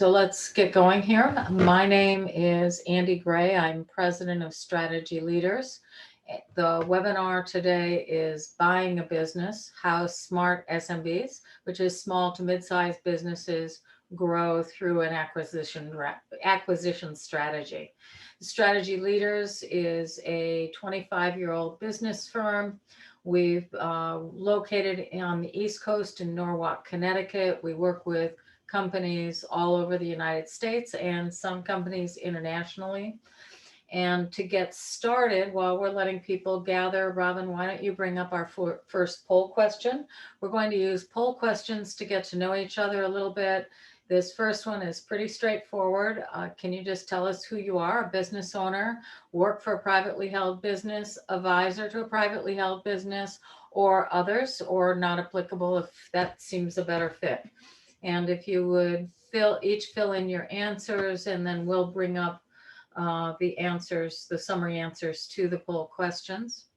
So let's get going here. My name is Andi Gray. I'm president of Strategy Leaders. The webinar today is Buying a Business, How Smart SMBs, which is small to mid-sized businesses, grow through an acquisition strategy. Strategy Leaders is a 25-year-old business firm. We've located on the East Coast in Norwalk, Connecticut. We work with companies all over the United States and some companies internationally. And to get started, while we're letting people gather, Robin, why don't you bring up our first poll question? We're going to use poll questions to get to know each other a little bit. This first one is pretty straightforward. Can you just tell us who you are? A business owner, work for a privately held business, advisor to a privately held business, or others, or not applicable if that seems a better fit. And if you would each fill in your answers, and then we'll bring up the answers, the summary answers to the poll questions.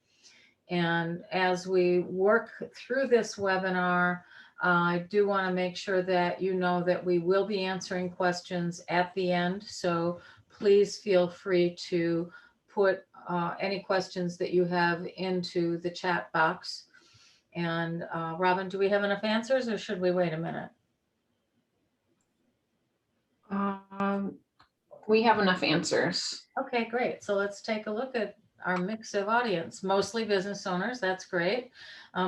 And as we work through this webinar, I do want to make sure that you know that we will be answering questions at the end. So please feel free to put any questions that you have into the chat box. And Robin, do we have enough answers, or should we wait a minute? We have enough answers. Okay, great. So let's take a look at our mix of audience. Mostly business owners, that's great.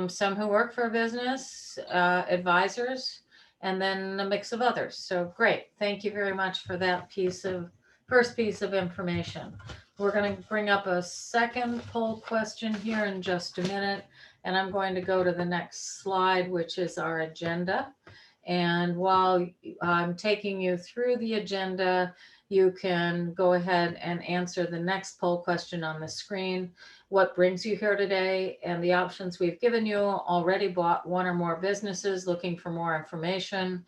Some who work for a business, advisors, and then a mix of others. So great. Thank you very much for that first piece of information. We're going to bring up a second poll question here in just a minute, and I'm going to go to the next slide, which is our agenda. And while I'm taking you through the agenda, you can go ahead and answer the next poll question on the screen. What brings you here today? And the options we've given you: already bought one or more businesses, looking for more information,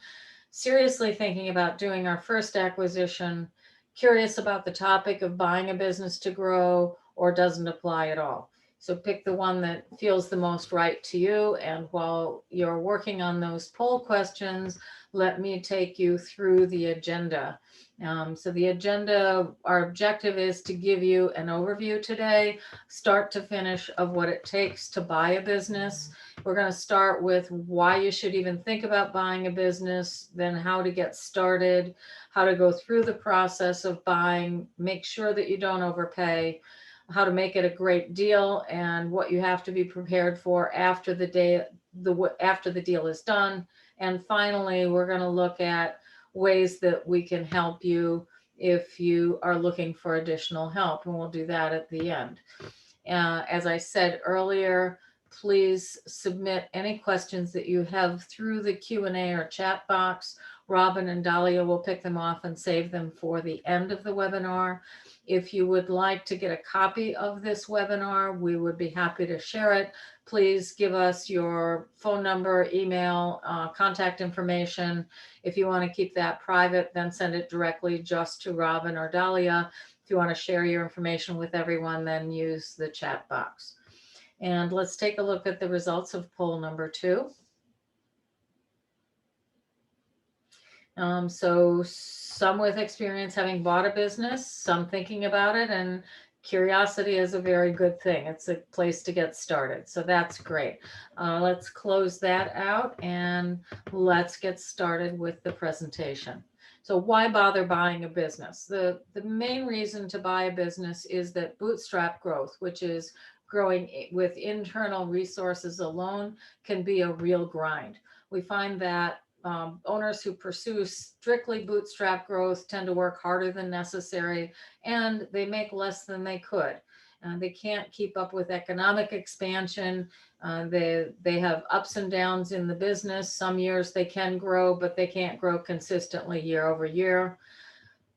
seriously thinking about doing our first acquisition, curious about the topic of buying a business to grow, or doesn't apply at all. So pick the one that feels the most right to you. And while you're working on those poll questions, let me take you through the agenda. So the agenda, our objective is to give you an overview today, start to finish, of what it takes to buy a business. We're going to start with why you should even think about buying a business, then how to get started, how to go through the process of buying, make sure that you don't overpay, how to make it a great deal, and what you have to be prepared for after the deal is done. And finally, we're going to look at ways that we can help you if you are looking for additional help, and we'll do that at the end. As I said earlier, please submit any questions that you have through the Q&A or chat box. Robin and Dahlia will pick them off and save them for the end of the webinar. If you would like to get a copy of this webinar, we would be happy to share it. Please give us your phone number, email, contact information. If you want to keep that private, then send it directly just to Robin or Dahlia. If you want to share your information with everyone, then use the chat box. And let's take a look at the results of poll number 2. So some with experience having bought a business, some thinking about it, and curiosity is a very good thing. It's a place to get started. So that's great. Let's close that out and let's get started with the presentation. So why bother buying a business? The main reason to buy a business is that bootstrap growth, which is growing with internal resources alone, can be a real grind. We find that owners who pursue strictly bootstrap growth tend to work harder than necessary, and they make less than they could. They can't keep up with economic expansion. They have ups and downs in the business. Some years they can grow, but they can't grow consistently year over year.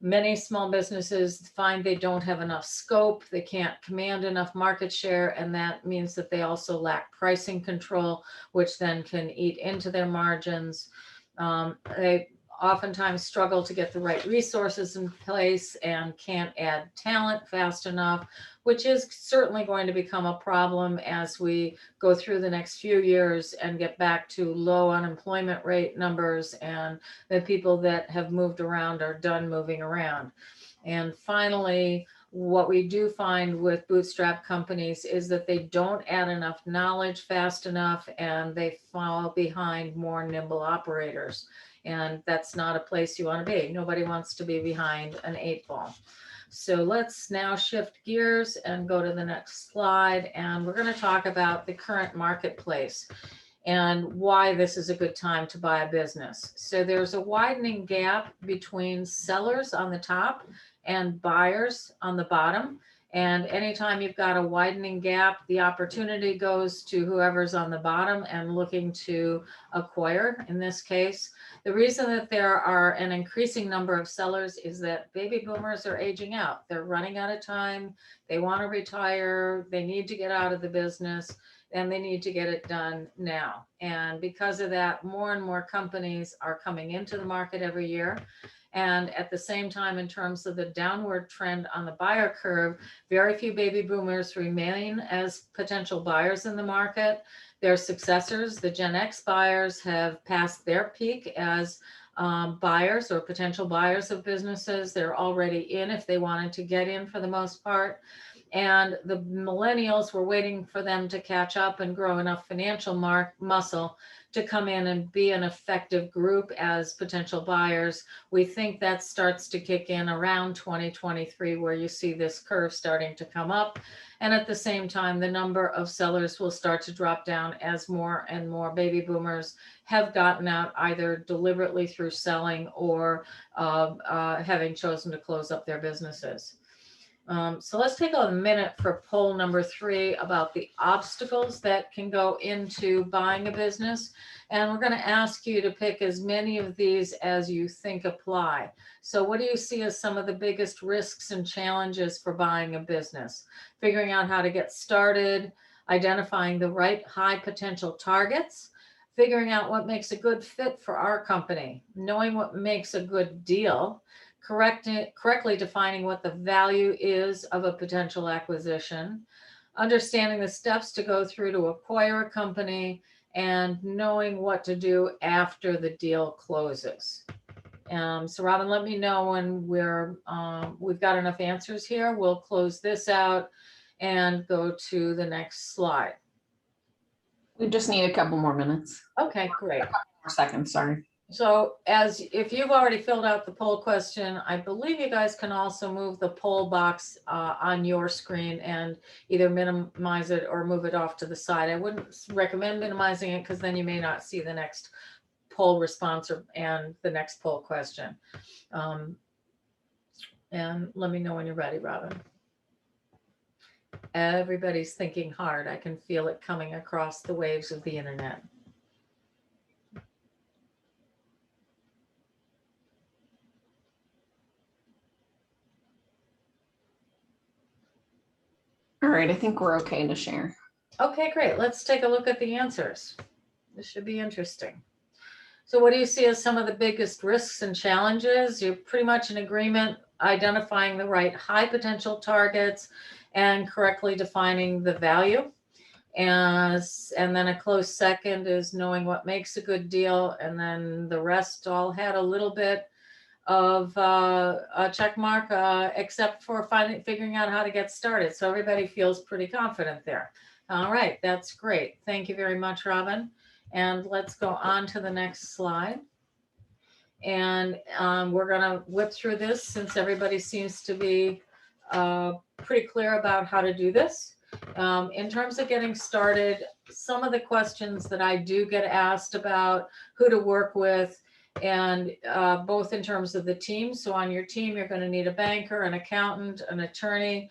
Many small businesses find they don't have enough scope, they can't command enough market share, and that means that they also lack pricing control, which then can eat into their margins. They oftentimes struggle to get the right resources in place and can't add talent fast enough, which is certainly going to become a problem as we go through the next few years and get back to low unemployment rate numbers, and the people that have moved around are done moving around. And finally, what we do find with bootstrap companies is that they don't add enough knowledge fast enough, and they fall behind more nimble operators. And that's not a place you want to be. Nobody wants to be behind an 8-ball. So let's now shift gears and go to the next slide. And we're going to talk about the current marketplace and why this is a good time to buy a business. So there's a widening gap between sellers on the top and buyers on the bottom. And anytime you've got a widening gap, the opportunity goes to whoever's on the bottom and looking to acquire, in this case. The reason that there are an increasing number of sellers is that baby boomers are aging out. They're running out of time. They want to retire. They need to get out of the business, and they need to get it done now. And because of that, more and more companies are coming into the market every year. And at the same time, in terms of the downward trend on the buyer curve, very few baby boomers remain as potential buyers in the market. Their successors, the Gen X buyers, have passed their peak as buyers or potential buyers of businesses. They're already in if they wanted to get in for the most part. And the millennials, were waiting for them to catch up and grow enough financial muscle to come in and be an effective group as potential buyers. We think that starts to kick in around 2023, where you see this curve starting to come up. And at the same time, the number of sellers will start to drop down as more and more baby boomers have gotten out, either deliberately through selling or having chosen to close up their businesses. So let's take a minute for poll number 3 about the obstacles that can go into buying a business. And we're going to ask you to pick as many of these as you think apply. So what do you see as some of the biggest risks and challenges for buying a business? Figuring out how to get started, identifying the right high potential targets, figuring out what makes a good fit for our company, knowing what makes a good deal, correctly defining what the value is of a potential acquisition, understanding the steps to go through to acquire a company, and knowing what to do after the deal closes. So Robin, let me know when we've got enough answers here. We'll close this out and go to the next slide. We just need a couple more minutes. Okay, great. More seconds, sorry. So if you've already filled out the poll question, I believe you guys can also move the poll box on your screen and either minimize it or move it off to the side. I wouldn't recommend minimizing it because then you may not see the next poll response and the next poll question. And let me know when you're ready, Robin. Everybody's thinking hard. I can feel it coming across the waves of the internet. All right, I think we're okay to share. Okay, great. Let's take a look at the answers. This should be interesting. So what do you see as some of the biggest risks and challenges? You're pretty much in agreement, identifying the right high potential targets and correctly defining the value. And then a close second is knowing what makes a good deal. And then the rest all had a little bit of a check mark, except for figuring out how to get started. So everybody feels pretty confident there. All right, that's great. Thank you very much, Robin. And let's go on to the next slide. And we're going to whip through this since everybody seems to be pretty clear about how to do this. In terms of getting started, some of the questions that I do get asked about who to work with, and both in terms of the team. So on your team, you're going to need a banker, an accountant, an attorney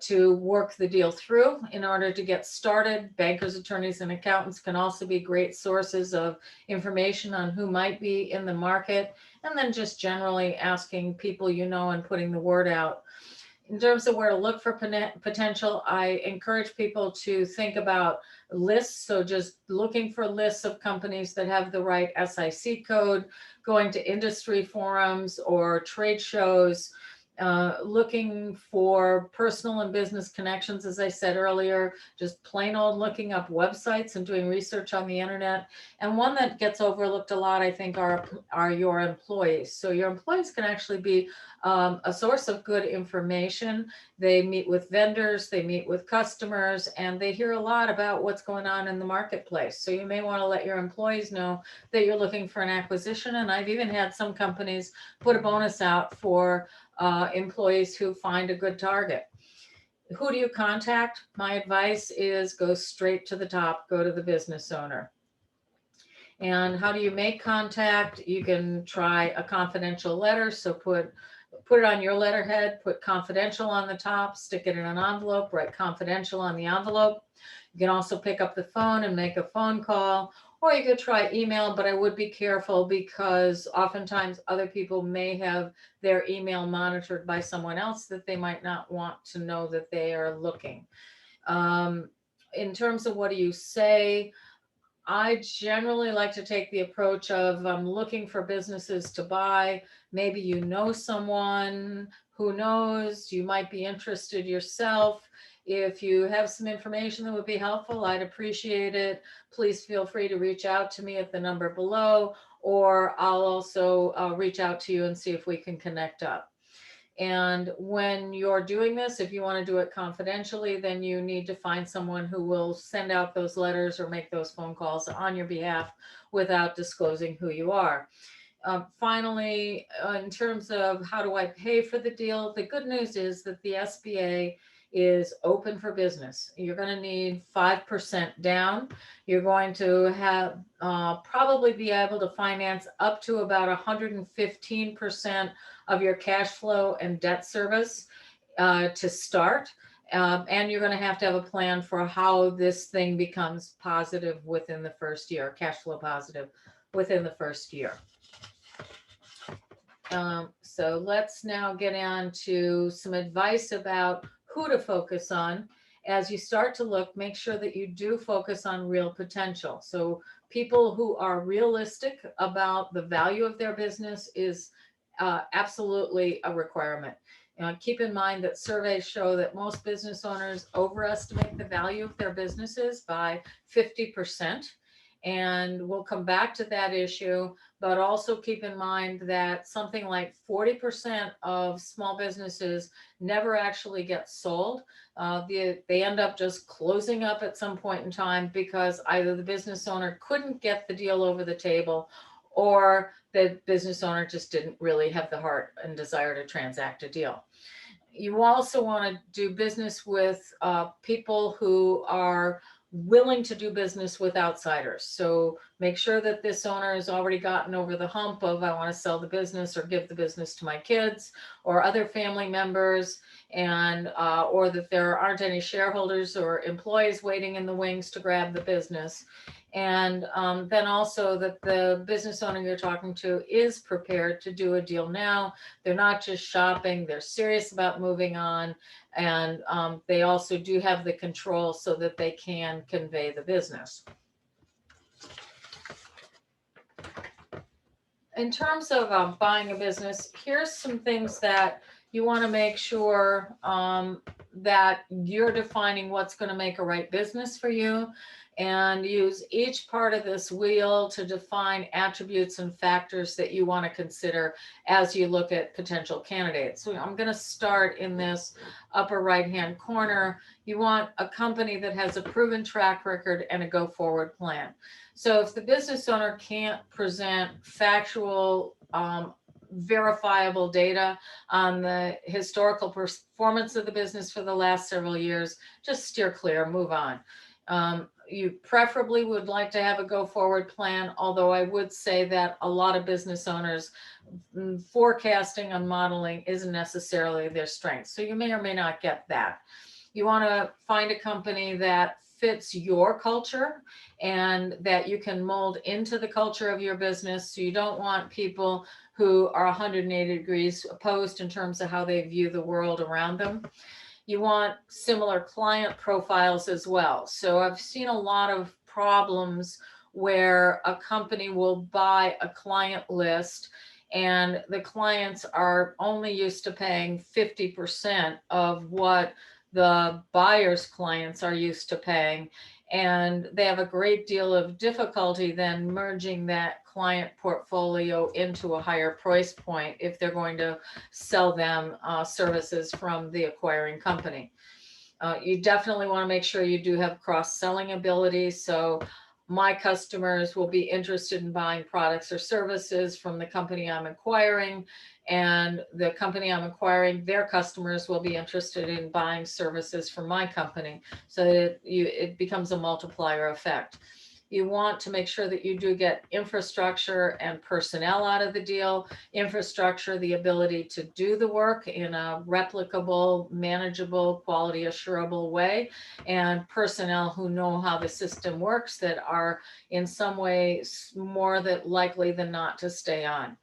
to work the deal through in order to get started. Bankers, attorneys, and accountants can also be great sources of information on who might be in the market, and then just generally asking people you know and putting the word out. In terms of where to look for potential, I encourage people to think about lists. So just looking for lists of companies that have the right SIC code, going to industry forums or trade shows, looking for personal and business connections, as I said earlier, just plain old looking up websites and doing research on the internet. And one that gets overlooked a lot, I think, are your employees. So your employees can actually be a source of good information. They meet with vendors, they meet with customers, and they hear a lot about what's going on in the marketplace. So you may want to let your employees know that you're looking for an acquisition. And I've even had some companies put a bonus out for employees who find a good target. Who do you contact? My advice is go straight to the top, go to the business owner. And how do you make contact? You can try a confidential letter. So put it on your letterhead, put confidential on the top, stick it in an envelope, write confidential on the envelope. You can also pick up the phone and make a phone call, or you could try email, but I would be careful because oftentimes other people may have their email monitored by someone else that they might not want to know that they are looking. In terms of what do you say, I generally like to take the approach of I'm looking for businesses to buy. Maybe you know someone, who knows, you might be interested yourself. If you have some information that would be helpful, I'd appreciate it. Please feel free to reach out to me at the number below, or I'll also reach out to you and see if we can connect up. And when you're doing this, if you want to do it confidentially, then you need to find someone who will send out those letters or make those phone calls on your behalf without disclosing who you are. Finally, in terms of how do I pay for the deal, the good news is that the SBA is open for business. You're going to need 5% down. You're going to have probably be able to finance up to about 115% of your cash flow and debt service to start. And you're going to have a plan for how this thing becomes positive within the first year, cash flow positive within the first year. So let's now get on to some advice about who to focus on. As you start to look, make sure that you do focus on real potential. So people who are realistic about the value of their business is absolutely a requirement. Keep in mind that surveys show that most business owners overestimate the value of their businesses by 50%. And we'll come back to that issue, but also keep in mind that something like 40% of small businesses never actually get sold. They end up just closing up at some point in time because either the business owner couldn't get the deal over the table, or the business owner just didn't really have the heart and desire to transact a deal. You also want to do business with people who are willing to do business with outsiders. So make sure that this owner has already gotten over the hump of I want to sell the business or give the business to my kids or other family members, and or that there aren't any shareholders or employees waiting in the wings to grab the business. And then also that the business owner you're talking to is prepared to do a deal now. They're not just shopping, they're serious about moving on. And they also do have the control so that they can convey the business. In terms of buying a business, here's some things that you want to make sure that you're defining what's going to make a right business for you, and use each part of this wheel to define attributes and factors that you want to consider as you look at potential candidates. So I'm going to start in this upper right-hand corner. You want a company that has a proven track record and a go-forward plan. So if the business owner can't present factual, verifiable data on the historical performance of the business for the last several years, just steer clear, move on. You preferably would like to have a go forward plan, although I would say that a lot of business owners, forecasting and modeling isn't necessarily their strength. So you may or may not get that. You want to find a company that fits your culture and that you can mold into the culture of your business. So you don't want people who are 180 degrees opposed in terms of how they view the world around them. You want similar client profiles as well. So I've seen a lot of problems where a company will buy a client list and the clients are only used to paying 50% of what the buyer's clients are used to paying. And they have a great deal of difficulty then merging that client portfolio into a higher price point if they're going to sell them services from the acquiring company. You definitely want to make sure you do have cross-selling ability. So my customers will be interested in buying products or services from the company I'm acquiring, and the company I'm acquiring, their customers will be interested in buying services from my company, so that it becomes a multiplier effect. You want to make sure that you do get infrastructure and personnel out of the deal. Infrastructure, the ability to do the work in a replicable, manageable, quality assurable way, and personnel who know how the system works, that are in some way more that likely than not to stay on.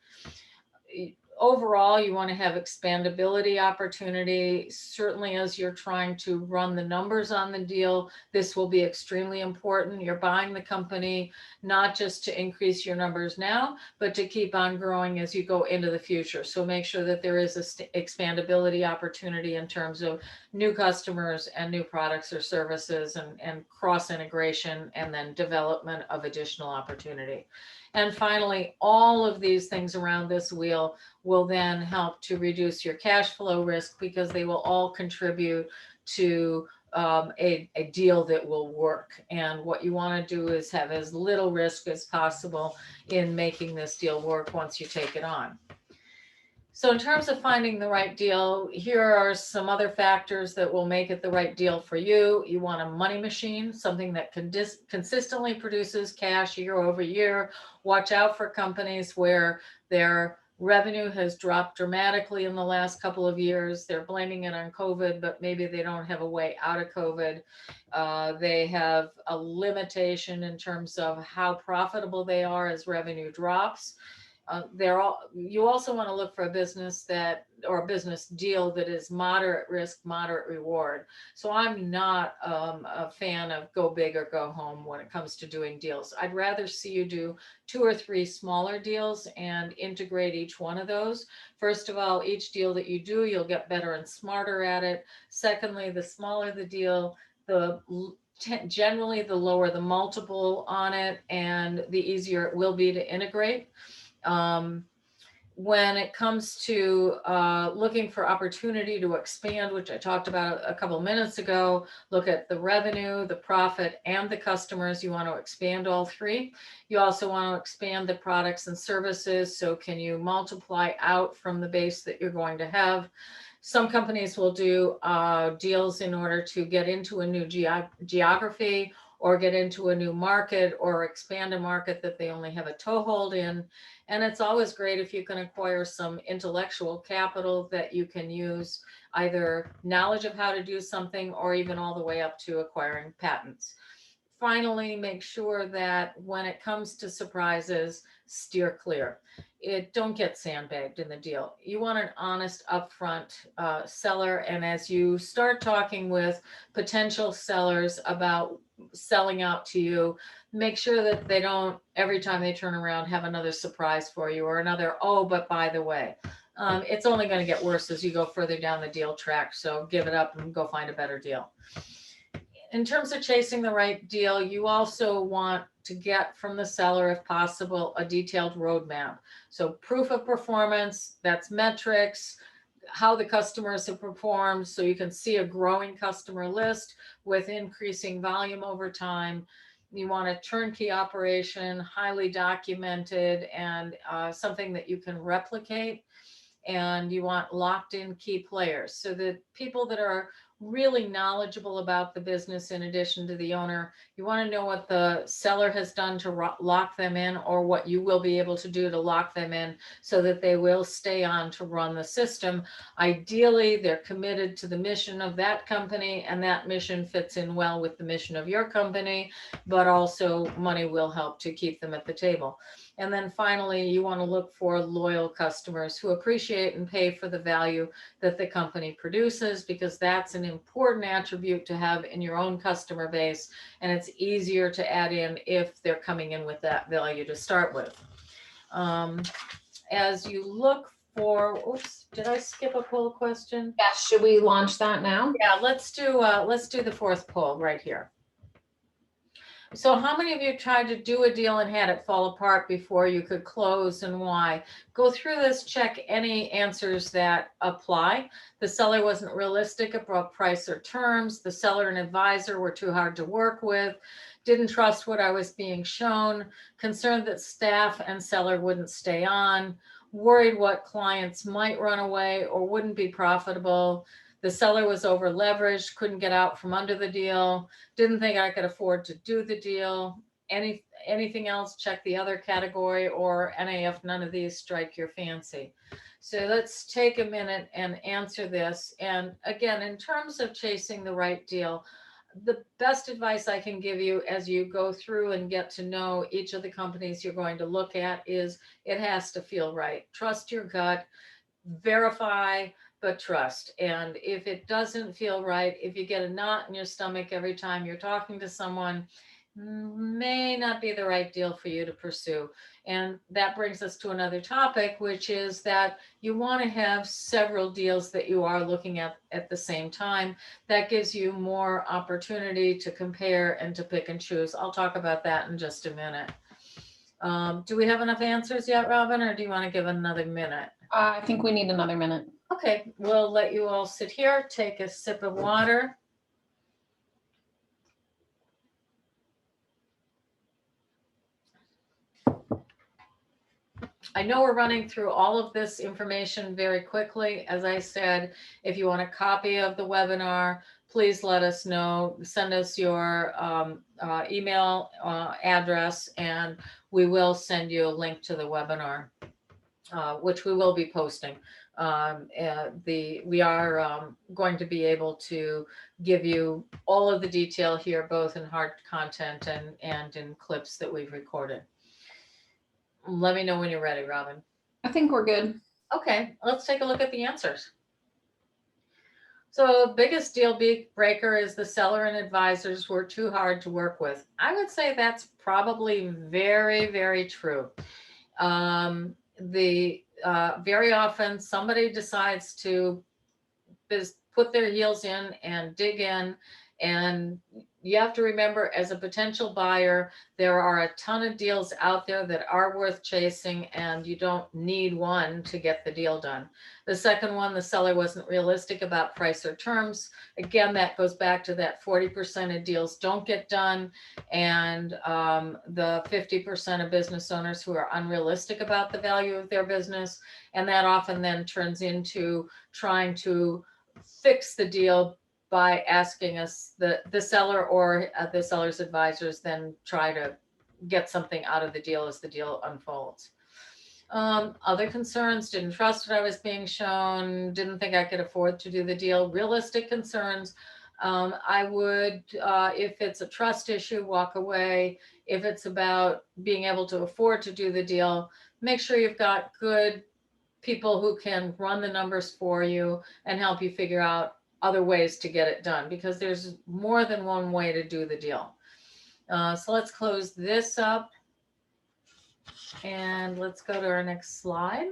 Overall, you want to have expandability opportunity. Certainly as you're trying to run the numbers on the deal, this will be extremely important. You're buying the company not just to increase your numbers now, but to keep on growing as you go into the future. So make sure that there is a expandability opportunity in terms of new customers and new products or services, and cross integration, and then development of additional opportunity. And finally, all of these things around this wheel will then help to reduce your cash flow risk, because they will all contribute to a deal that will work. And what you want to do is have as little risk as possible in making this deal work once you take it on. So in terms of finding the right deal, here are some other factors that will make it the right deal for you. You want a money machine, something that consistently produces cash year over year. Watch out for companies where their revenue has dropped dramatically in the last couple of years. They're blaming it on COVID, but maybe they don't have a way out of COVID. They have a limitation in terms of how profitable they are as revenue drops. You also want to look for a business or a business deal that is moderate risk, moderate reward. So I'm not a fan of go big or go home when it comes to doing deals. I'd rather see you do 2 or 3 smaller deals and integrate each one of those. First of all, each deal that you do, you'll get better and smarter at it. Secondly, the smaller the deal, generally the lower the multiple on it, and the easier it will be to integrate. When it comes to looking for opportunity to expand, which I talked about a couple minutes ago, look at the revenue, the profit, and the customers. You want to expand all 3. You also want to expand the products and services. So can you multiply out from the base that you're going to have? Some companies will do deals in order to get into a new geography, or get into a new market, or expand a market that they only have a toehold in. And it's always great if you can acquire some intellectual capital that you can use, either knowledge of how to do something, or even all the way up to acquiring patents. Finally, make sure that when it comes to surprises, steer clear. Don't get sandbagged in the deal. You want an honest, upfront seller. And as you start talking with potential sellers about selling out to you, make sure that they don't, every time they turn around, have another surprise for you, or another, oh, but by the way. It's only going to get worse as you go further down the deal track. So give it up and go find a better deal. In terms of chasing the right deal, you also want to get from the seller, if possible, a detailed roadmap. So proof of performance, that's metrics, how the customers have performed, so you can see a growing customer list with increasing volume over time. You want a turnkey operation, highly documented, and something that you can replicate. And you want locked in key players, so that people that are really knowledgeable about the business, in addition to the owner, you want to know what the seller has done to lock them in, or what you will be able to do to lock them in, so that they will stay on to run the system. Ideally, they're committed to the mission of that company, and that mission fits in well with the mission of your company, but also money will help to keep them at the table. And then finally, you want to look for loyal customers who appreciate and pay for the value that the company produces, because that's an important attribute to have in your own customer base. And it's easier to add in if they're coming in with that value to start with. As you look for, oops, did I skip a poll question? Yeah, should we launch that now? Yeah, let's do the fourth poll right here. So how many of you tried to do a deal and had it fall apart before you could close, and why? Go through this, check any answers that apply. The seller wasn't realistic about price or terms. The seller and advisor were too hard to work with. Didn't trust what I was being shown. Concerned that staff and seller wouldn't stay on. Worried what clients might run away or wouldn't be profitable. The seller was over leveraged, couldn't get out from under the deal. Didn't think I could afford to do the deal. Anything else, check the other category, or NAF, none of these strike your fancy. So let's take a minute and answer this. And again, in terms of chasing the right deal, the best advice I can give you as you go through and get to know each of the companies you're going to look at is it has to feel right. Trust your gut, verify, but trust. And if it doesn't feel right, if you get a knot in your stomach every time you're talking to someone, may not be the right deal for you to pursue. And that brings us to another topic, which is that you want to have several deals that you are looking at the same time. That gives you more opportunity to compare and to pick and choose. I'll talk about that in just a minute. Do we have enough answers yet, Robin, or do you want to give another minute? I think we need another minute. Okay, we'll let you all sit here, take a sip of water. I know we're running through all of this information very quickly. As I said, if you want a copy of the webinar, please let us know. Send us your email address, and we will send you a link to the webinar, which we will be posting. We are going to be able to give you all of the detail here, both in hard content and in clips that we've recorded. Let me know when you're ready, Robin. I think we're good. Okay, let's take a look at the answers. So biggest deal breaker is the seller and advisors were too hard to work with. I would say that's probably very, very true. Very often somebody decides to put their heels in and dig in, and you have to remember, as a potential buyer, there are a ton of deals out there that are worth chasing, and you don't need one to get the deal done. The second one, the seller wasn't realistic about price or terms. Again, that goes back to that 40% of deals don't get done, and the 50% of business owners who are unrealistic about the value of their business. And that often then turns into trying to fix the deal by asking us, the seller or the seller's advisors then try to get something out of the deal as the deal unfolds. Other concerns: didn't trust what I was being shown, didn't think I could afford to do the deal. Realistic concerns: I would, if it's a trust issue, walk away. If it's about being able to afford to do the deal, make sure you've got good people who can run the numbers for you and help you figure out other ways to get it done, because there's more than one way to do the deal. So let's close this up and let's go to our next slide.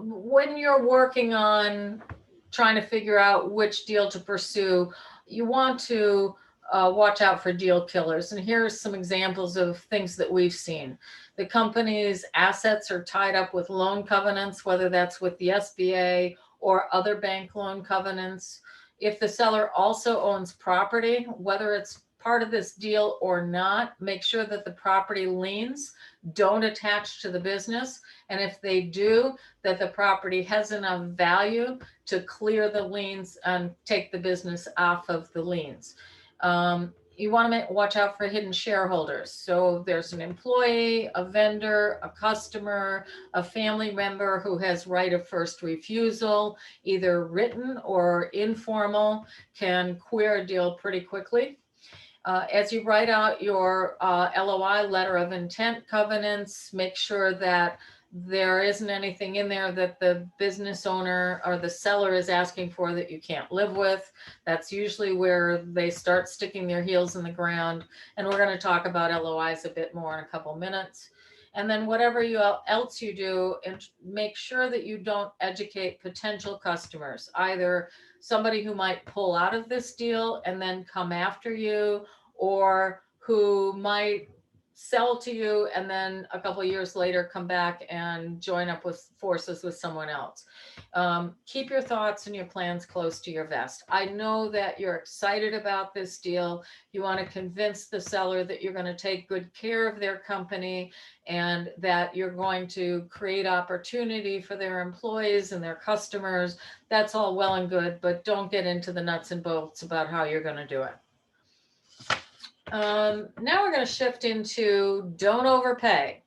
When you're working on trying to figure out which deal to pursue, you want to watch out for deal killers. And here are some examples of things that we've seen. The company's assets are tied up with loan covenants, whether that's with the SBA or other bank loan covenants. If the seller also owns property, whether it's part of this deal or not, make sure that the property liens don't attach to the business. And if they do, that the property has enough value to clear the liens and take the business off of the liens. You want to watch out for hidden shareholders. So there's an employee, a vendor, a customer, a family member who has right of first refusal, either written or informal, can queer a deal pretty quickly. As you write out your LOI, letter of intent covenants, make sure that there isn't anything in there that the business owner or the seller is asking for that you can't live with. That's usually where they start sticking their heels in the ground. And we're going to talk about LOIs a bit more in a couple minutes. And then whatever else you do, and make sure that you don't educate potential customers, either somebody who might pull out of this deal and then come after you, or who might sell to you and then a couple of years later come back and join up with forces with someone else. Keep your thoughts and your plans close to your vest. I know that you're excited about this deal. You want to convince the seller that you're going to take good care of their company and that you're going to create opportunity for their employees and their customers. That's all well and good, but don't get into the nuts and bolts about how you're going to do it. Now we're going to shift into don't overpay.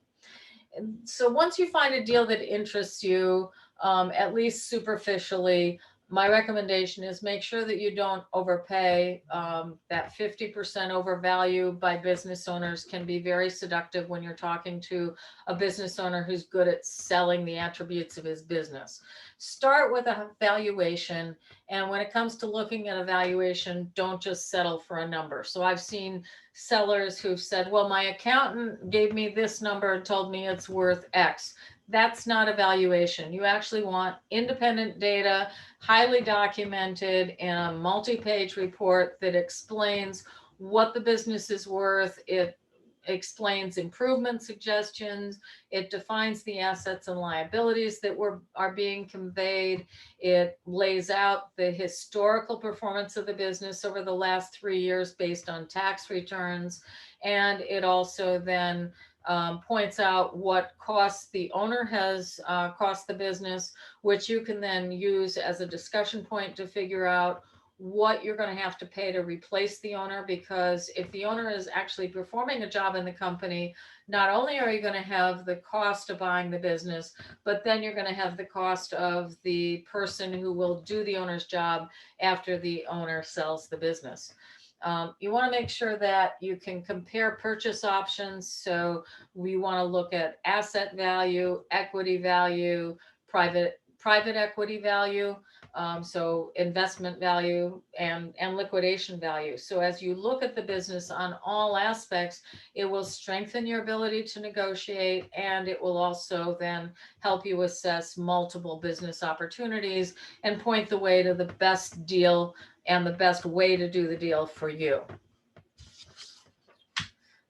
So once you find a deal that interests you, at least superficially, my recommendation is make sure that you don't overpay. That 50% overvalue by business owners can be very seductive when you're talking to a business owner who's good at selling the attributes of his business. Start with a valuation. And when it comes to looking at a valuation, don't just settle for a number. So I've seen sellers who've said, well, my accountant gave me this number and told me it's worth X. That's not a valuation. You actually want independent data, highly documented, in a multi-page report that explains what the business is worth. It explains improvement suggestions. It defines the assets and liabilities that are being conveyed. It lays out the historical performance of the business over the last 3 years based on tax returns. And it also then points out what costs the owner has cost the business, which you can then use as a discussion point to figure out what you're going to have to pay to replace the owner. Because if the owner is actually performing a job in the company, not only are you going to have the cost of buying the business, but then you're going to have the cost of the person who will do the owner's job after the owner sells the business. You want to make sure that you can compare purchase options. So we want to look at asset value, equity value, private equity value, so investment value and liquidation value. So as you look at the business on all aspects, it will strengthen your ability to negotiate, and it will also then help you assess multiple business opportunities and point the way to the best deal and the best way to do the deal for you.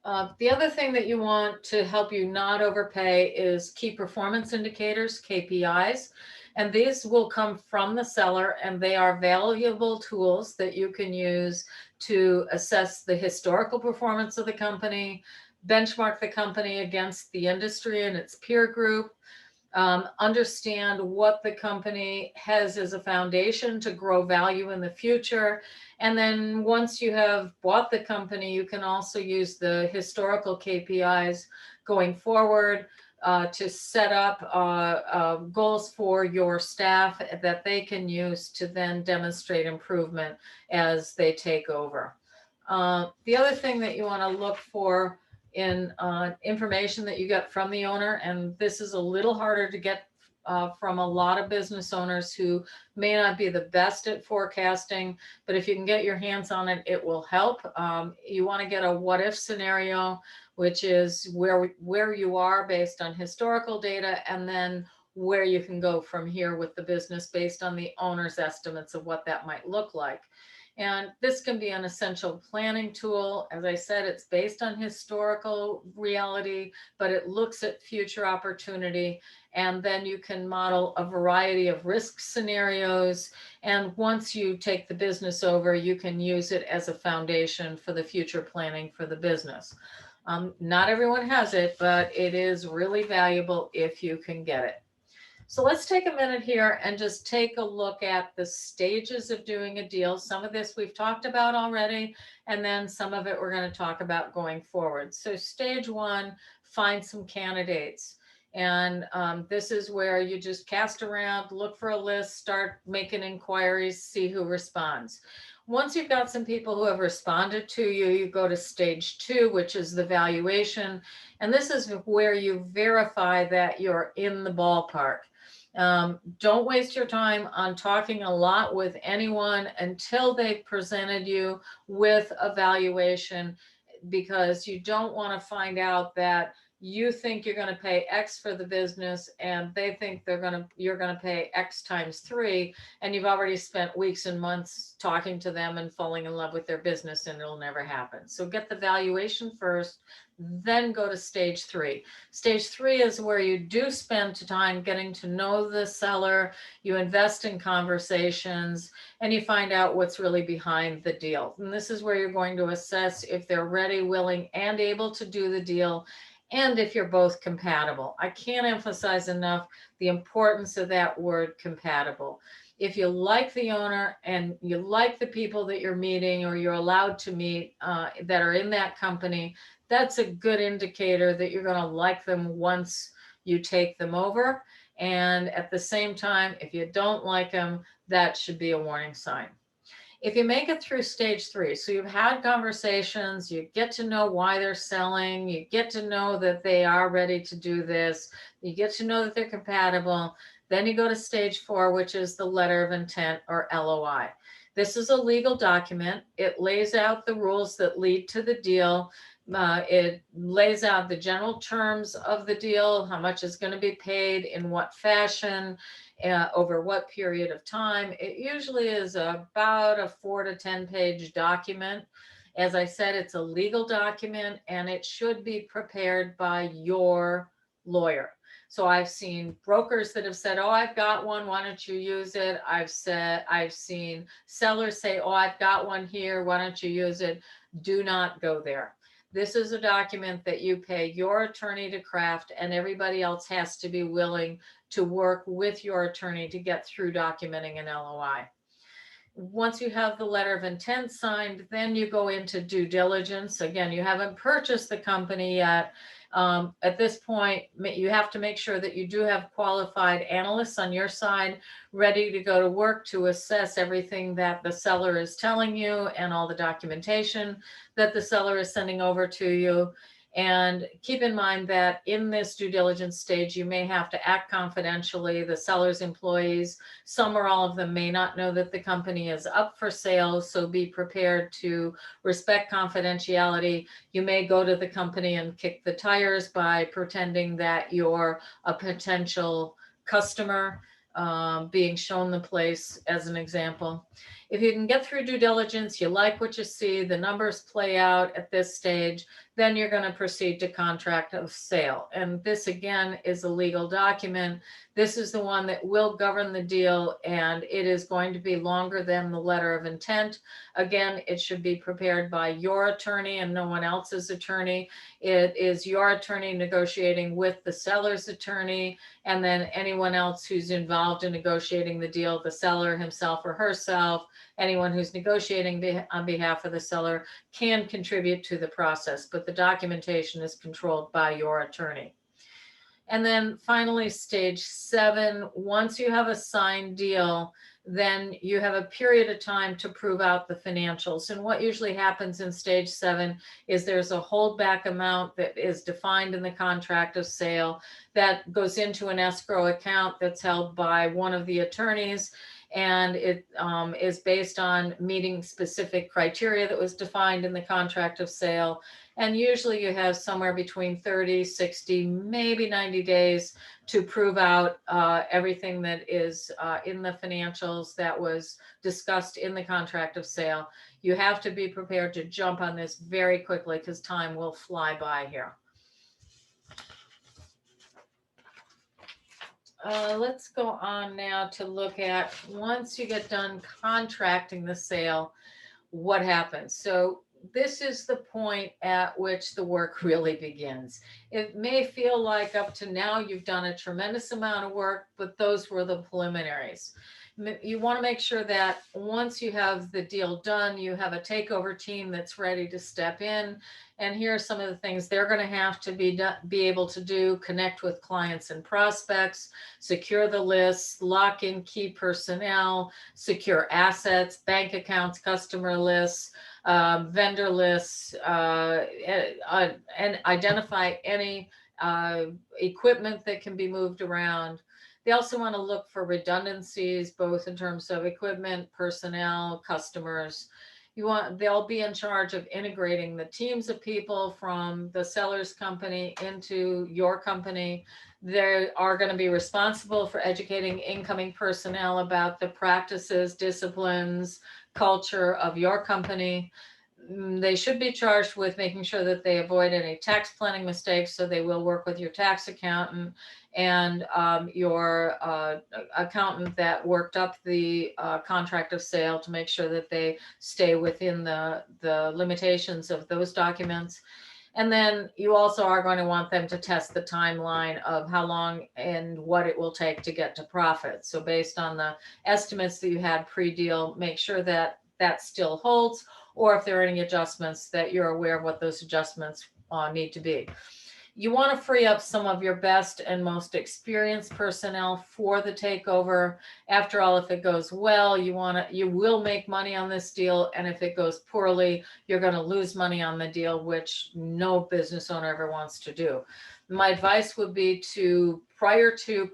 The other thing that you want to help you not overpay is key performance indicators, KPIs. And these will come from the seller, and they are valuable tools that you can use to assess the historical performance of the company, benchmark the company against the industry and its peer group, understand what the company has as a foundation to grow value in the future. And then once you have bought the company, you can also use the historical KPIs going forward to set up goals for your staff that they can use to then demonstrate improvement as they take over. The other thing that you want to look for in information that you get from the owner, and this is a little harder to get from a lot of business owners who may not be the best at forecasting, but if you can get your hands on it, it will help. You want to get a what if scenario, which is where you are based on historical data, and then where you can go from here with the business based on the owner's estimates of what that might look like. And this can be an essential planning tool. As I said, it's based on historical reality, but it looks at future opportunity. And then you can model a variety of risk scenarios. And once you take the business over, you can use it as a foundation for the future planning for the business. Not everyone has it, but it is really valuable if you can get it. So let's take a minute here and just take a look at the stages of doing a deal. Some of this we've talked about already, and then some of it we're going to talk about going forward. So stage one, find some candidates. And this is where you just cast around, look for a list, start making inquiries, see who responds. Once you've got some people who have responded to you, you go to stage 2, which is the valuation. And this is where you verify that you're in the ballpark. Don't waste your time on talking a lot with anyone until they've presented you with a valuation, because you don't want to find out that you think you're going to pay X for the business and they think you're going to pay X times 3, and you've already spent weeks and months talking to them and falling in love with their business, and it'll never happen. So get the valuation first, then go to stage 3. Stage 3 is where you do spend time getting to know the seller, you invest in conversations, and you find out what's really behind the deal. And this is where you're going to assess if they're ready, willing, and able to do the deal, and if you're both compatible. I can't emphasize enough the importance of that word compatible. If you like the owner and you like the people that you're meeting or you're allowed to meet that are in that company, that's a good indicator that you're going to like them once you take them over. And at the same time, if you don't like them, that should be a warning sign. If you make it through stage 3, so you've had conversations, you get to know why they're selling, you get to know that they are ready to do this, you get to know that they're compatible, then you go to stage 4, which is the letter of intent, or LOI. This is a legal document. It lays out the rules that lead to the deal. It lays out the general terms of the deal, how much is going to be paid, in what fashion, over what period of time. It usually is about a 4 to 10 page document. As I said, it's a legal document and it should be prepared by your lawyer. So I've seen brokers that have said, oh, I've got one, why don't you use it? I've seen sellers say, oh, I've got one here, why don't you use it? Do not go there. This is a document that you pay your attorney to craft, and everybody else has to be willing to work with your attorney to get through documenting an LOI. Once you have the letter of intent signed, then you go into due diligence. Again, you haven't purchased the company yet. At this point, you have to make sure that you do have qualified analysts on your side ready to go to work to assess everything that the seller is telling you and all the documentation that the seller is sending over to you. And keep in mind that in this due diligence stage, you may have to act confidentially. The seller's employees, some or all of them, may not know that the company is up for sale, so be prepared to respect confidentiality. You may go to the company and kick the tires by pretending that you're a potential customer, being shown the place as an example. If you can get through due diligence, you like what you see, the numbers play out at this stage, then you're going to proceed to contract of sale. And this again is a legal document. This is the one that will govern the deal, and it is going to be longer than the letter of intent. Again, it should be prepared by your attorney and no one else's attorney. It is your attorney negotiating with the seller's attorney, and then anyone else who's involved in negotiating the deal, the seller himself or herself, anyone who's negotiating on behalf of the seller can contribute to the process, but the documentation is controlled by your attorney. And then finally, stage 7, once you have a signed deal, then you have a period of time to prove out the financials. And what usually happens in stage 7 is there's a holdback amount that is defined in the contract of sale that goes into an escrow account that's held by one of the attorneys. And it is based on meeting specific criteria that was defined in the contract of sale. And usually you have somewhere between 30, 60, maybe 90 days to prove out everything that is in the financials that was discussed in the contract of sale. You have to be prepared to jump on this very quickly because time will fly by here. Let's go on now to look at, once you get done contracting the sale, what happens. So this is the point at which the work really begins. It may feel like up to now you've done a tremendous amount of work, but those were the preliminaries. You want to make sure that once you have the deal done, you have a takeover team that's ready to step in. And here are some of the things they're going to have to be able to do: connect with clients and prospects, secure the lists, lock in key personnel, secure assets, bank accounts, customer lists, vendor lists, and identify any equipment that can be moved around. They also want to look for redundancies, both in terms of equipment, personnel, customers. They'll be in charge of integrating the teams of people from the seller's company into your company. They are going to be responsible for educating incoming personnel about the practices, disciplines, culture of your company. They should be charged with making sure that they avoid any tax planning mistakes, so they will work with your tax accountant and your accountant that worked up the contract of sale to make sure that they stay within the limitations of those documents. And then you also are going to want them to test the timeline of how long and what it will take to get to profit. So based on the estimates that you had pre-deal, make sure that that still holds, or if there are any adjustments, that you're aware of what those adjustments need to be. You want to free up some of your best and most experienced personnel for the takeover. After all, if it goes well, you will make money on this deal. And if it goes poorly, you're going to lose money on the deal, which no business owner ever wants to do. My advice would be to, prior to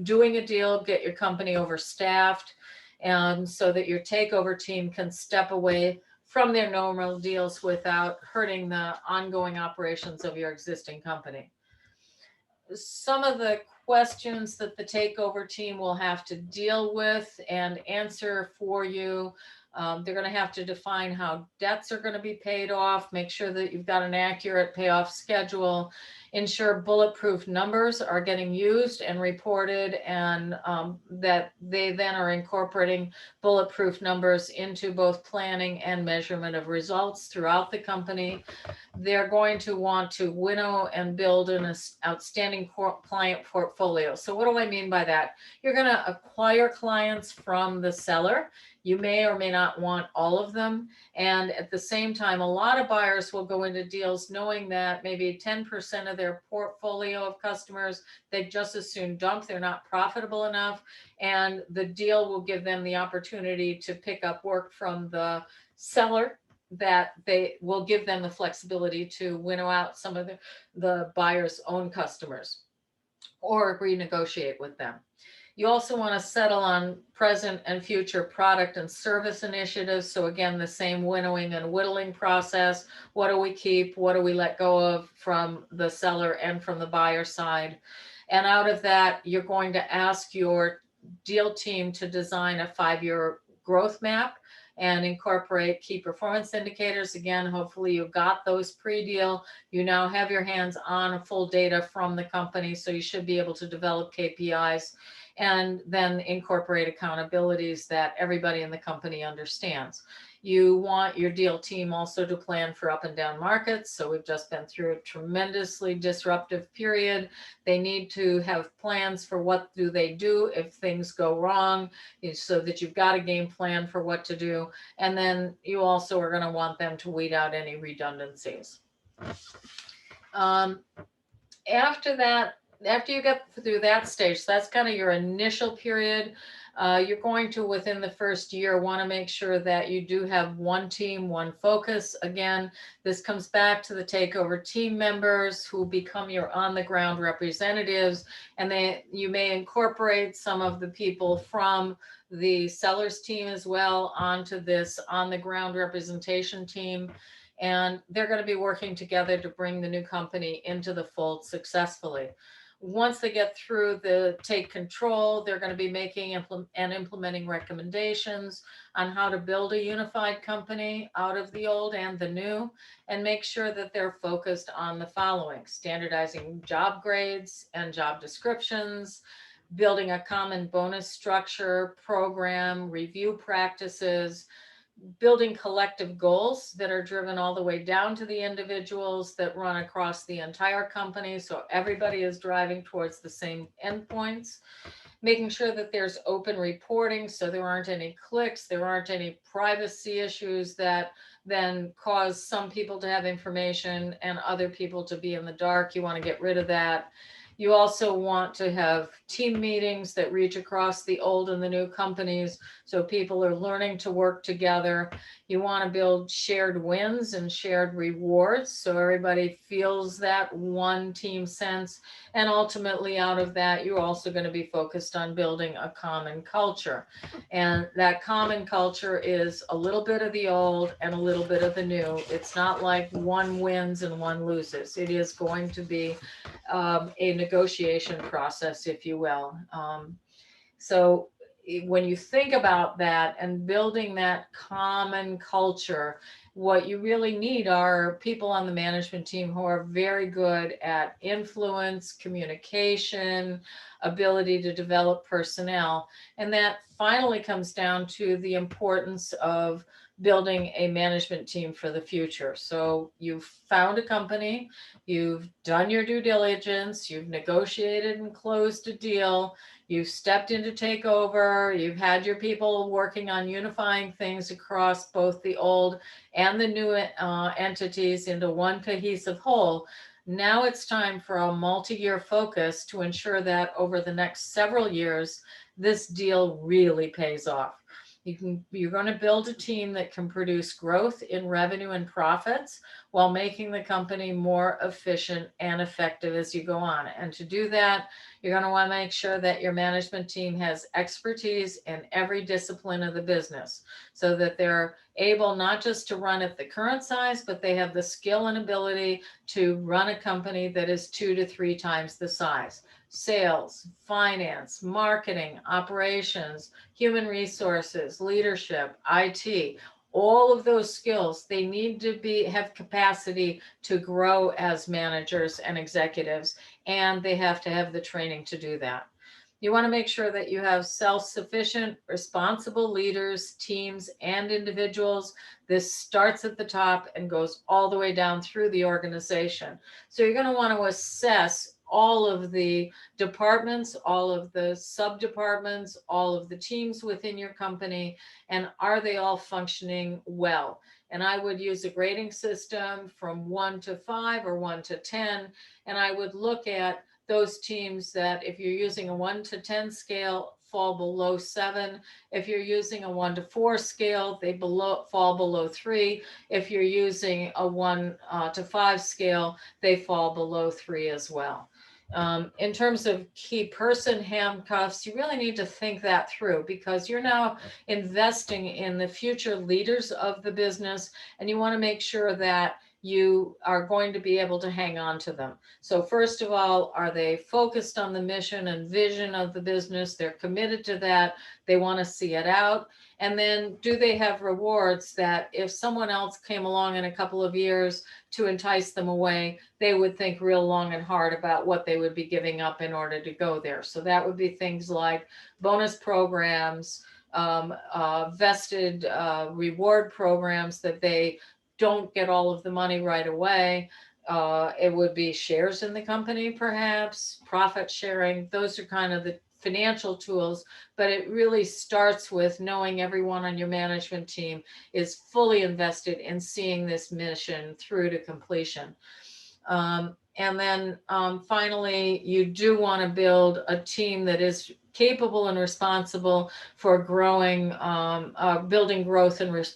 doing a deal, get your company overstaffed, and so that your takeover team can step away from their normal deals without hurting the ongoing operations of your existing company. Some of the questions that the takeover team will have to deal with and answer for you. They're going to have to define how debts are going to be paid off, make sure that you've got an accurate payoff schedule, ensure bulletproof numbers are getting used and reported, and that they then are incorporating bulletproof numbers into both planning and measurement of results throughout the company. They're going to want to winnow and build an outstanding client portfolio. So what do I mean by that? You're going to acquire clients from the seller. You may or may not want all of them. And at the same time, a lot of buyers will go into deals knowing that maybe 10% of their portfolio of customers, they just as soon dump. They're not profitable enough. And the deal will give them the opportunity to pick up work from the seller, that they will give them the flexibility to winnow out some of the buyer's own customers or renegotiate with them. You also want to settle on present and future product and service initiatives. So again, the same winnowing and whittling process. What do we keep? What do we let go of from the seller and from the buyer side? And out of that, you're going to ask your deal team to design a 5-year growth map and incorporate key performance indicators. Again, hopefully you got those pre-deal. You now have your hands on full data from the company, so you should be able to develop KPIs and then incorporate accountabilities that everybody in the company understands. You want your deal team also to plan for up and down markets. So we've just been through a tremendously disruptive period. They need to have plans for what do they do if things go wrong, so that you've got a game plan for what to do. And then you also are going to want them to weed out any redundancies. After that, after you get through that stage, so that's kind of your initial period. You're going to, within the first year, want to make sure that you do have one team, one focus. Again, this comes back to the takeover team members who become your on-the-ground representatives, and you may incorporate some of the people from the seller's team as well onto this on-the-ground representation team. And they're going to be working together to bring the new company into the fold successfully. Once they get through the take control, they're going to be making and implementing recommendations on how to build a unified company out of the old and the new, and make sure that they're focused on the following: standardizing job grades and job descriptions, building a common bonus structure, program, review practices, building collective goals that are driven all the way down to the individuals, that run across the entire company, so everybody is driving towards the same endpoints. making sure that there's open reporting so there aren't any clicks, there aren't any privacy issues that then cause some people to have information and other people to be in the dark. You want to get rid of that. You also want to have team meetings that reach across the old and the new companies so people are learning to work together. You want to build shared wins and shared rewards so everybody feels that one team sense. And ultimately, out of that, you're also going to be focused on building a common culture. And that common culture is a little bit of the old and a little bit of the new. It's not like one wins and one loses. It is going to be a negotiation process, if you will. So when you think about that and building that common culture, what you really need are people on the management team who are very good at influence, communication, ability to develop personnel. And that finally comes down to the importance of building a management team for the future. So you've found a company, you've done your due diligence, you've negotiated and closed a deal, you've stepped in to take over, you've had your people working on unifying things across both the old and the new entities into one cohesive whole. Now it's time for a multi-year focus to ensure that over the next several years, this deal really pays off. You're going to build a team that can produce growth in revenue and profits while making the company more efficient and effective as you go on. And to do that, you're going to want to make sure that your management team has expertise in every discipline of the business so that they're able not just to run at the current size, but they have the skill and ability to run a company that is 2 to 3 times the size. Sales, finance, marketing, operations, human resources, leadership, IT, all of those skills, they need to have capacity to grow as managers and executives, and they have to have the training to do that. You want to make sure that you have self-sufficient, responsible leaders, teams, and individuals. This starts at the top and goes all the way down through the organization. So you're going to want to assess all of the departments, all of the sub-departments, all of the teams within your company, and are they all functioning well? And I would use a grading system from 1 to 5 or 1 to 10, and I would look at those teams that if you're using a 1 to 10 scale, fall below 7. If you're using a 1 to 4 scale, they fall below 3. If you're using a 1 to 5 scale, they fall below 3 as well. In terms of key person handcuffs, you really need to think that through because you're now investing in the future leaders of the business, and you want to make sure that you are going to be able to hang on to them. So first of all, are they focused on the mission and vision of the business? They're committed to that. They want to see it out. And then do they have rewards that if someone else came along in a couple of years to entice them away, they would think real long and hard about what they would be giving up in order to go there. So that would be things like bonus programs, vested reward programs that they don't get all of the money right away. It would be shares in the company, perhaps, profit sharing. Those are kind of the financial tools, but it really starts with knowing everyone on your management team is fully invested in seeing this mission through to completion. And then finally, you do want to build a team that is capable and responsible for growing, building growth and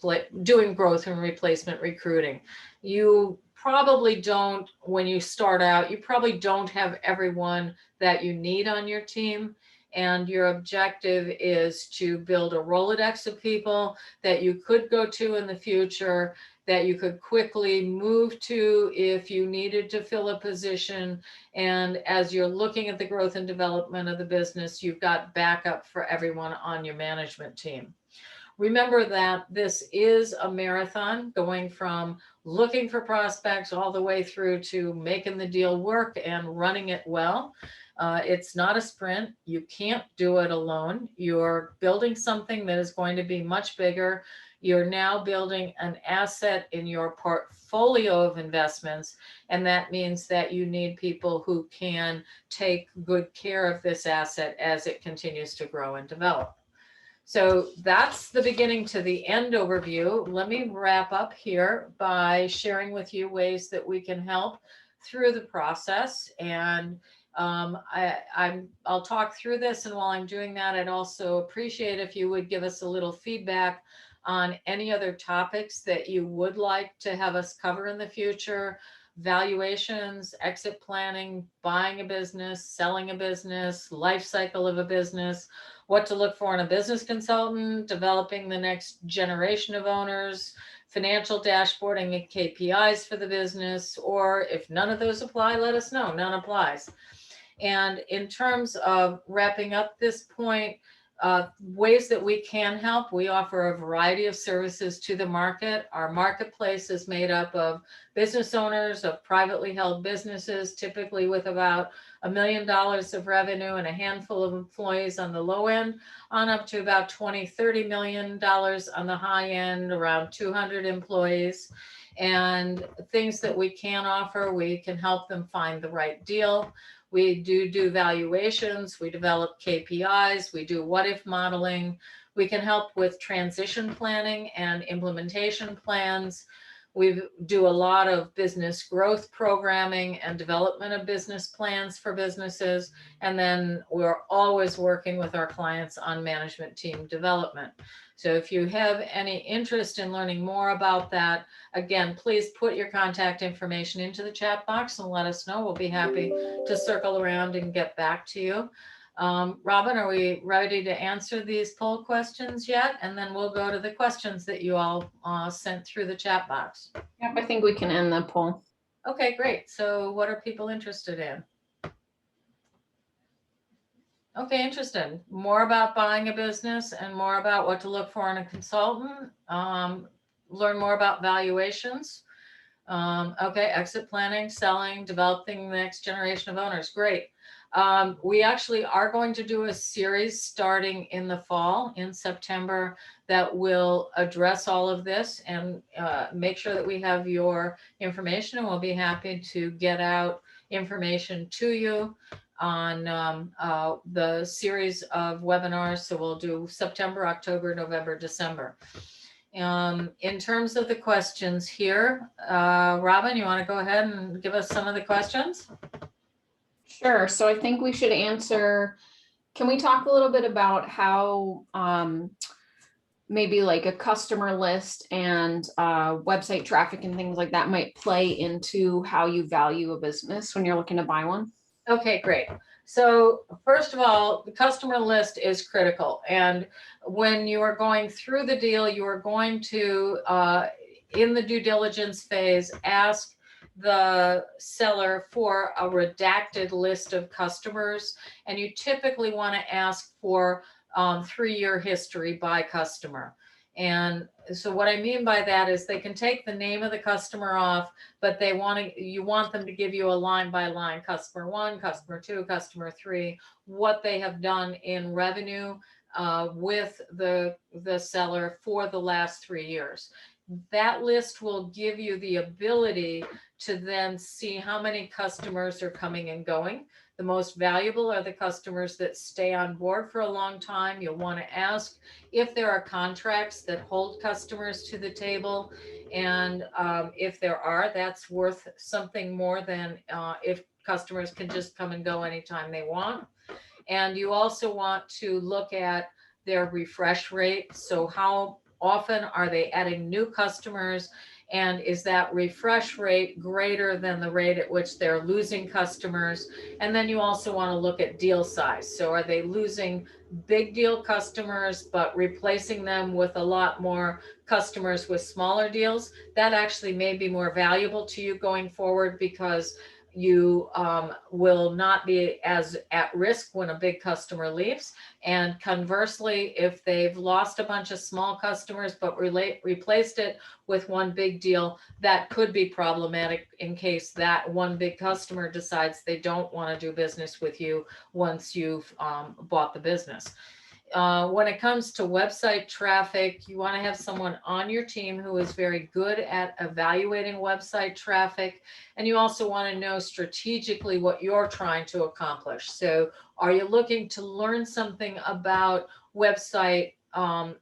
doing growth and replacement recruiting. You probably don't, when you start out, you probably don't have everyone that you need on your team. And your objective is to build a Rolodex of people that you could go to in the future, that you could quickly move to if you needed to fill a position. And as you're looking at the growth and development of the business, you've got backup for everyone on your management team. Remember that this is a marathon going from looking for prospects all the way through to making the deal work and running it well. It's not a sprint. You can't do it alone. You're building something that is going to be much bigger. You're now building an asset in your portfolio of investments, and that means that you need people who can take good care of this asset as it continues to grow and develop. So that's the beginning to the end overview. Let me wrap up here by sharing with you ways that we can help through the process. And I'll talk through this. And while I'm doing that, I'd also appreciate if you would give us a little feedback on any other topics that you would like to have us cover in the future. Valuations, exit planning, buying a business, selling a business, life cycle of a business, what to look for in a business consultant, developing the next generation of owners, financial dashboarding and KPIs for the business, or if none of those apply, let us know, none applies. And in terms of wrapping up this point, ways that we can help, we offer a variety of services to the market. Our marketplace is made up of business owners of privately held businesses, typically with about $1 million of revenue and a handful of employees on the low end, on up to about $20-30 million on the high end, around 200 employees. And things that we can offer, we can help them find the right deal. We do valuations, we develop KPIs, we do what if modeling, we can help with transition planning and implementation plans. We do a lot of business growth programming and development of business plans for businesses. And then we're always working with our clients on management team development. So if you have any interest in learning more about that, again, please put your contact information into the chat box and let us know. We'll be happy to circle around and get back to you. Robin, are we ready to answer these poll questions yet? And then we'll go to the questions that you all sent through the chat box. Yep, I think we can end the poll. Okay, great. So what are people interested in? Okay, interested. More about buying a business and more about what to look for in a consultant. Learn more about valuations. Okay, exit planning, selling, developing the next generation of owners. Great. We actually are going to do a series starting in the fall, in September, that will address all of this and make sure that we have your information, and we'll be happy to get out information to you on the series of webinars. So we'll do September, October, November, December. In terms of the questions here, Robin, you want to go ahead and give us some of the questions? Sure. So I think we should answer, can we talk a little bit about how maybe like a customer list and website traffic and things like that might play into how you value a business when you're looking to buy one? Okay, great. So first of all, the customer list is critical. And when you are going through the deal, you are going to, in the due diligence phase, ask the seller for a redacted list of customers. And you typically want to ask for 3-year history by customer. And so what I mean by that is they can take the name of the customer off, but you want them to give you a line by line, customer 1, customer 2, customer 3, what they have done in revenue with the seller for the last 3 years. That list will give you the ability to then see how many customers are coming and going. The most valuable are the customers that stay on board for a long time. You'll want to ask if there are contracts that hold customers to the table. And if there are, that's worth something more than if customers can just come and go anytime they want. And you also want to look at their refresh rate. So how often are they adding new customers? And is that refresh rate greater than the rate at which they're losing customers? And then you also want to look at deal size. So are they losing big deal customers, but replacing them with a lot more customers with smaller deals? That actually may be more valuable to you going forward, because you will not be as at risk when a big customer leaves. And conversely, if they've lost a bunch of small customers but replaced it with one big deal, that could be problematic in case that one big customer decides they don't want to do business with you once you've bought the business. when it comes to website traffic, you want to have someone on your team who is very good at evaluating website traffic. And you also want to know strategically what you're trying to accomplish. So are you looking to learn something about and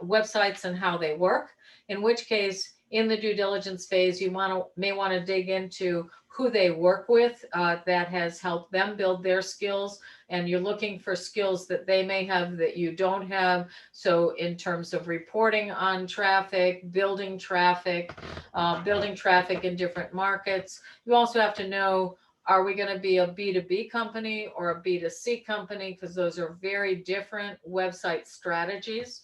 websites and how they work? In which case, in the due diligence phase, you may want to dig into who they work with that has helped them build their skills, and you're looking for skills that they may have that you don't have. So in terms of reporting on traffic, building traffic in different markets. You also have to know, are we going to be a B2B company or a B2C company? Because those are very different website strategies.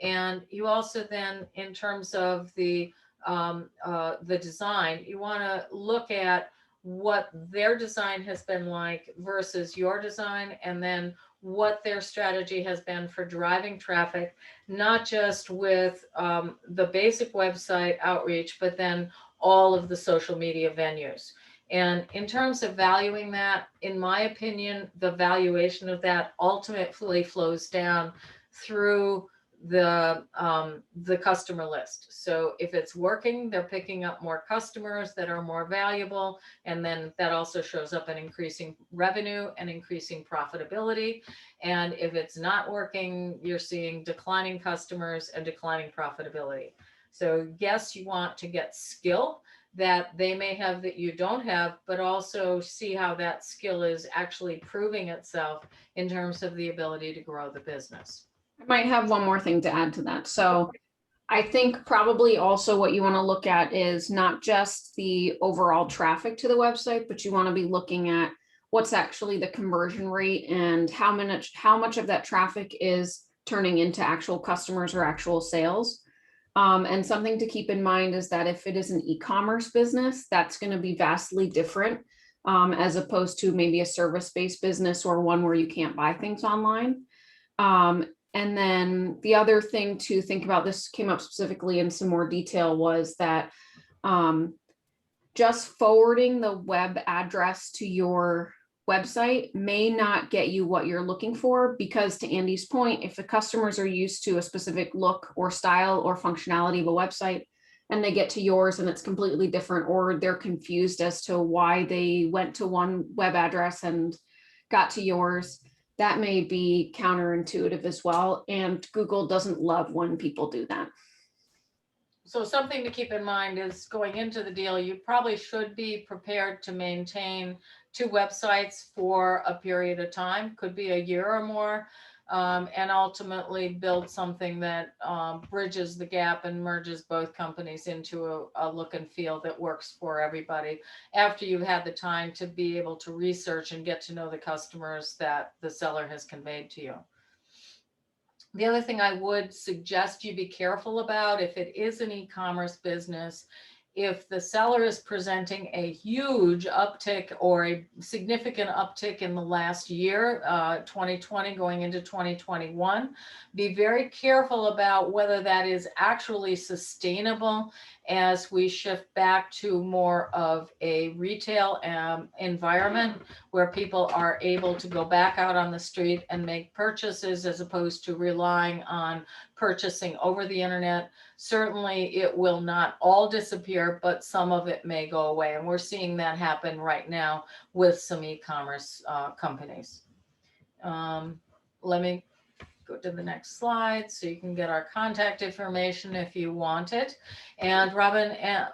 And you also then, in terms of the design, you want to look at what their design has been like versus your design, and then what their strategy has been for driving traffic, not just with the basic website outreach, but then all of the social media venues. And in terms of valuing that, in my opinion, the valuation of that ultimately flows down through the customer list. So if it's working, they're picking up more customers that are more valuable, and then that also shows up in increasing revenue and increasing profitability. And if it's not working, you're seeing declining customers and declining profitability. So yes, you want to get skill that they may have that you don't have, but also see how that skill is actually proving itself in terms of the ability to grow the business. I might have one more thing to add to that. So I think probably also what you want to look at is not just the overall traffic to the website, but you want to be looking at what's actually the conversion rate and how much of that traffic is turning into actual customers or actual sales. And something to keep in mind is that if it is an e-commerce business, that's going to be vastly different as opposed to maybe a service-based business or one where you can't buy things online. And then the other thing to think about, this came up specifically in some more detail, was that just forwarding the web address to your website may not get you what you're looking for, because to Andy's point, if the customers are used to a specific look or style or functionality of a website and they get to yours and it's completely different, or they're confused as to why they went to one web address and got to yours, that may be counterintuitive as well. And Google doesn't love when people do that. So something to keep in mind is, going into the deal, you probably should be prepared to maintain 2 websites for a period of time, could be a year or more, and ultimately build something that bridges the gap and merges both companies into a look and feel that works for everybody, after you've had the time to be able to research and get to know the customers that the seller has conveyed to you. The other thing I would suggest you be careful about, if it is an e-commerce business, if the seller is presenting a huge uptick or a significant uptick in the last year, 2020 going into 2021, be very careful about whether that is actually sustainable as we shift back to more of a retail environment where people are able to go back out on the street and make purchases, as opposed to relying on purchasing over the internet. Certainly it will not all disappear, but some of it may go away. And we're seeing that happen right now with some e-commerce companies. Let me go to the next slide so you can get our contact information if you want it. And Robin,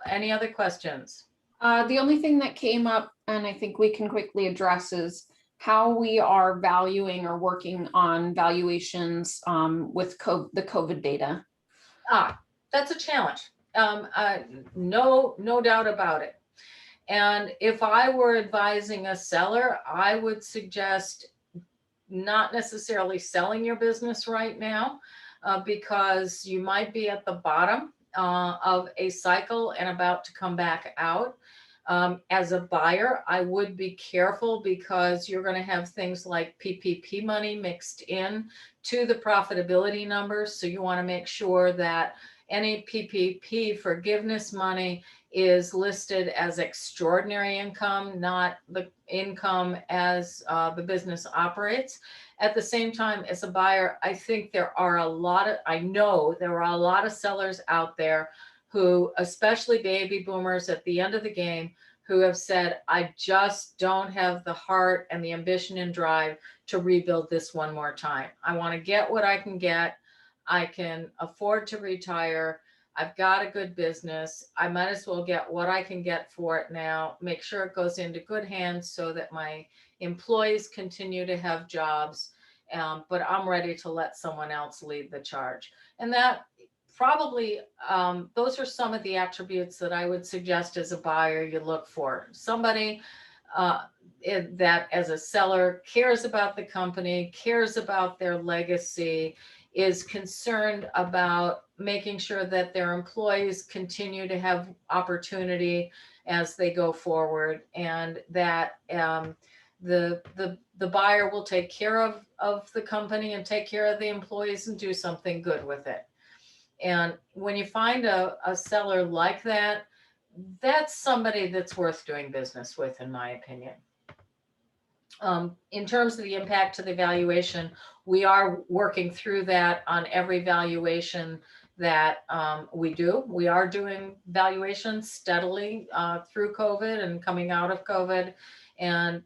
any other questions? The only thing that came up, and I think we can quickly address, is how we are valuing or working on valuations with the COVID data. That's a challenge. No doubt about it. And if I were advising a seller, I would suggest not necessarily selling your business right now, because you might be at the bottom of a cycle and about to come back out. As a buyer, I would be careful because you're going to have things like PPP money mixed in to the profitability numbers. So you want to make sure that any PPP forgiveness money is listed as extraordinary income, not the income as the business operates. At the same time, as a buyer, I think I know there are a lot of sellers out there who, especially baby boomers at the end of the game, who have said, I just don't have the heart and the ambition and drive to rebuild this one more time. I want to get what I can get. I can afford to retire. I've got a good business. I might as well get what I can get for it now, make sure it goes into good hands so that my employees continue to have jobs. But I'm ready to let someone else lead the charge. And that probably, those are some of the attributes that I would suggest as a buyer you look for. Somebody that as a seller cares about the company, cares about their legacy, is concerned about making sure that their employees continue to have opportunity as they go forward, and that the buyer will take care of the company and take care of the employees and do something good with it. And when you find a seller like that, that's somebody that's worth doing business with, in my opinion. In terms of the impact to the valuation, we are working through that on every valuation that we do. We are doing valuations steadily through COVID and coming out of COVID. And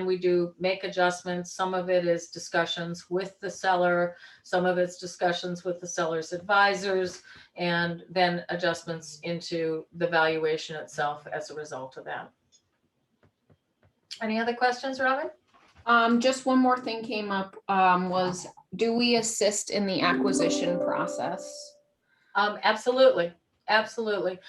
we do make adjustments. Some of it is discussions with the seller, some of it's discussions with the seller's advisors, and then adjustments into the valuation itself as a result of that. Any other questions, Robin? Just one more thing came up, was, do we assist in the acquisition process? Absolutely. Absolutely.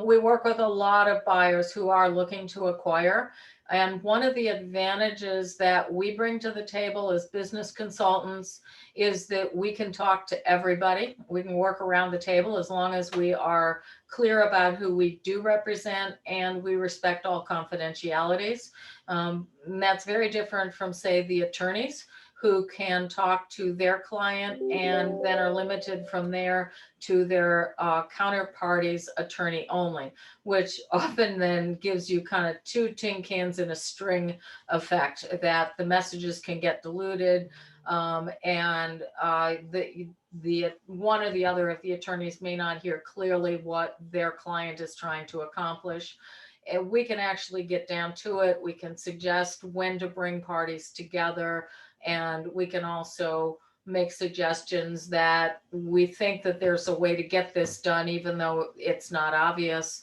We work with a lot of buyers who are looking to acquire. And one of the advantages that we bring to the table as business consultants is that we can talk to everybody. We can work around the table as long as we are clear about who we do represent and we respect all confidentialities. And that's very different from, say, the attorneys, who can talk to their client and then are limited from there to their counterparty's attorney only, which often then gives you kind of two tin cans in a string effect, that the messages can get diluted, and the one or the other of the attorneys may not hear clearly what their client is trying to accomplish. And we can actually get down to it. We can suggest when to bring parties together, and we can also make suggestions that we think that there's a way to get this done, even though it's not obvious,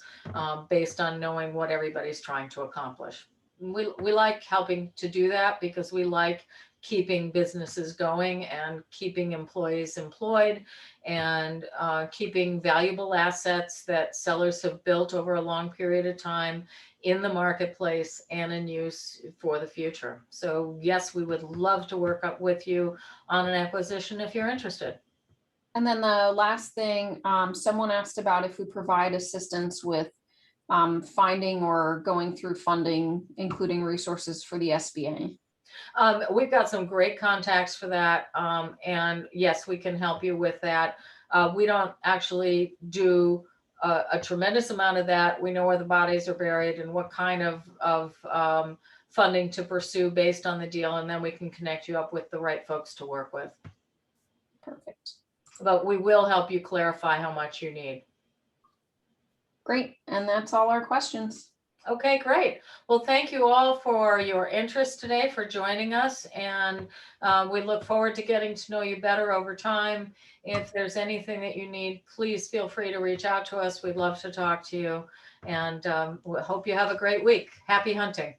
based on knowing what everybody's trying to accomplish. We like helping to do that because we like keeping businesses going and keeping employees employed, and keeping valuable assets that sellers have built over a long period of time in the marketplace and in use for the future. So yes, we would love to work up with you on an acquisition if you're interested. And then the last thing, someone asked about if we provide assistance with finding or going through funding, including resources for the SBA. We've got some great contacts for that. And yes, we can help you with that. We don't actually do a tremendous amount of that. We know where the bodies are buried and what kind of funding to pursue based on the deal. And then we can connect you up with the right folks to work with. Perfect. But we will help you clarify how much you need. Great. And that's all our questions. Okay, great. Well, thank you all for your interest today, for joining us. And we look forward to getting to know you better over time. If there's anything that you need, please feel free to reach out to us. We'd love to talk to you. And we hope you have a great week. Happy hunting.